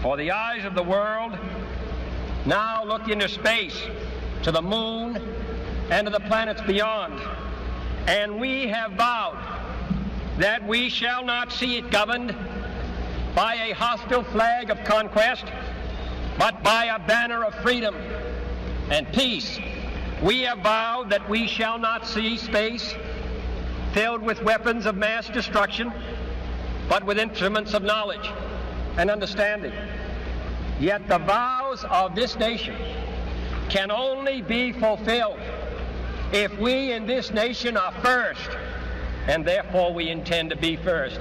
For the eyes of the world now look into space, to the moon, and to the planets beyond. And we have vowed that we shall not see it governed by a hostile flag of conquest, but by a banner of freedom and peace. We have vowed that we shall not see space filled with weapons of mass destruction, but with instruments of knowledge and understanding. Yet the vows of this nation can only be fulfilled if we in this nation are first, and therefore we intend to be first.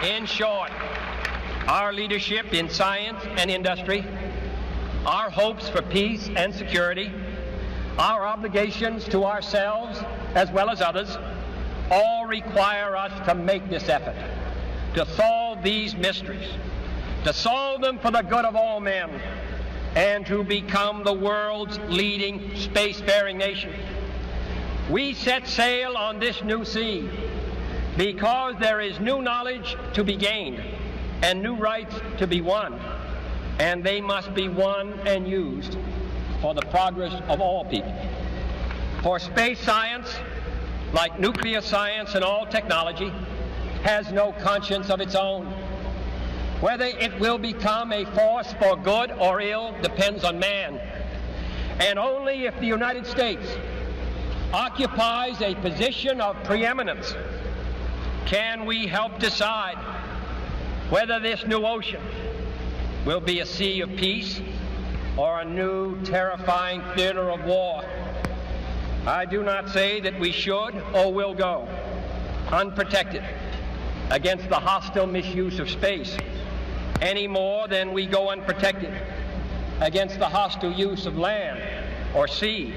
In short, our leadership in science and industry, our hopes for peace and security, our obligations to ourselves as well as others, all require us to make this effort, to solve these mysteries, to solve them for the good of all men, and to become the world's leading spacefaring nation. We set sail on this new sea because there is new knowledge to be gained and new rights to be won, and they must be won and used for the progress of all people. For space science, like nuclear science and all technology, has no conscience of its own. Whether it will become a force for good or ill depends on man. And only if the United States occupies a position of preeminence can we help decide whether this new ocean will be a sea of peace or a new terrifying theater of war. I do not say that we should or will go unprotected against the hostile misuse of space any more than we go unprotected against the hostile use of land or sea.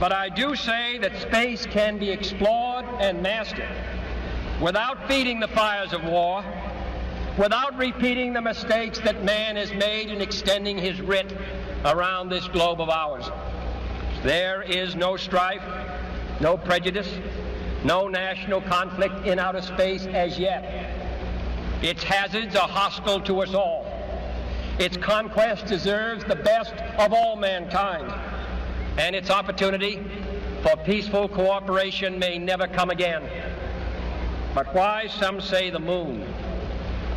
But I do say that space can be explored and mastered without feeding the fires of war, without repeating the mistakes that man has made in extending his writ around this globe of ours. There is no strife, no prejudice, no national conflict in outer space as yet. Its hazards are hostile to us all. Its conquest deserves the best of all mankind, and its opportunity for peaceful cooperation may never come again. But why, some say, the moon?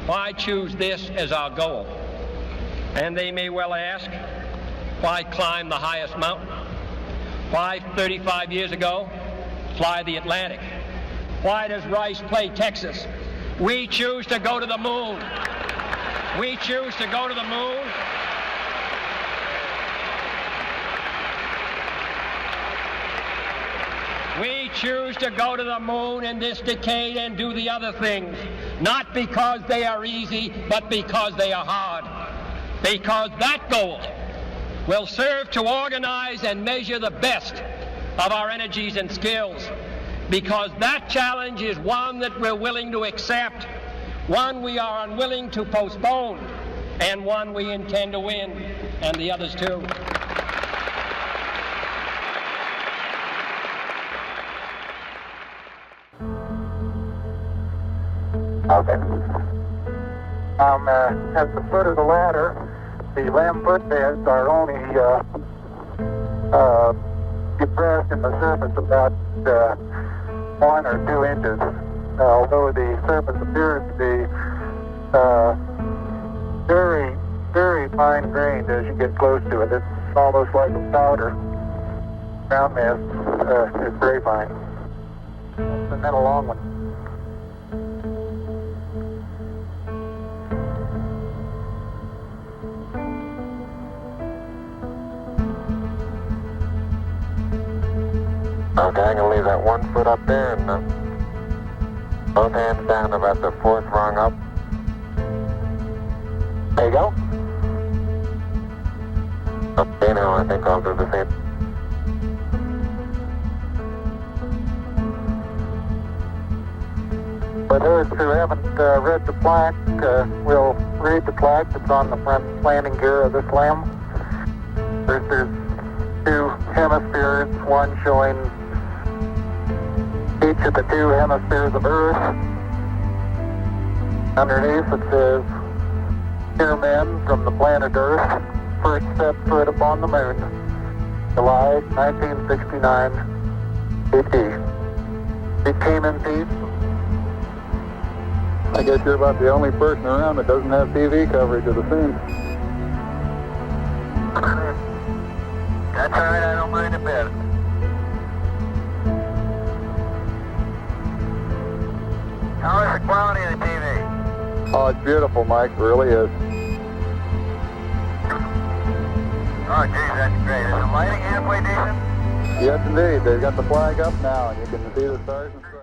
Why choose this as our goal? And they may well ask, why climb the highest mountain? Why, 35 years ago, fly the Atlantic? Why does Rice play Texas? We choose to go to the moon. We choose to go to the moon. We choose to go to the moon in this decade and do the other things, not because they are easy, but because they are hard. Because that goal will serve to organize and measure the best of our energies and skills. Because that challenge is one that we're willing to accept, one we are unwilling to postpone, and one we intend to win, and the others too. Okay. At the foot of the ladder, the LEM footbeds are only depressed in the surface about 1 or 2 inches, although the surface appears to be very, very fine-grained as you get close to it. It's almost like a powder. Ground mass is very fine. And then a long one. Okay, I'm going to leave that 1 foot up there and both hands down about the 4th rung up. There you go. Okay, now I think I'll do the same. For those who haven't read the plaque, we'll read the plaque that's on the front landing gear of this LEM. There's 2 hemispheres, one showing each of the two hemispheres of Earth. Underneath it says, "Here men from the planet Earth first set foot upon the moon, July 1969 AD. It came in peace." I guess you're about the only person around that doesn't have TV coverage of the scene. That's all right, I don't mind a bit. How is the quality of the TV? Oh, it's beautiful, Mike. It really is. Oh, geez, that's great. Is the lighting halfway decent? Yes, indeed. They've got the flag up now, and you can see the stars and stripes.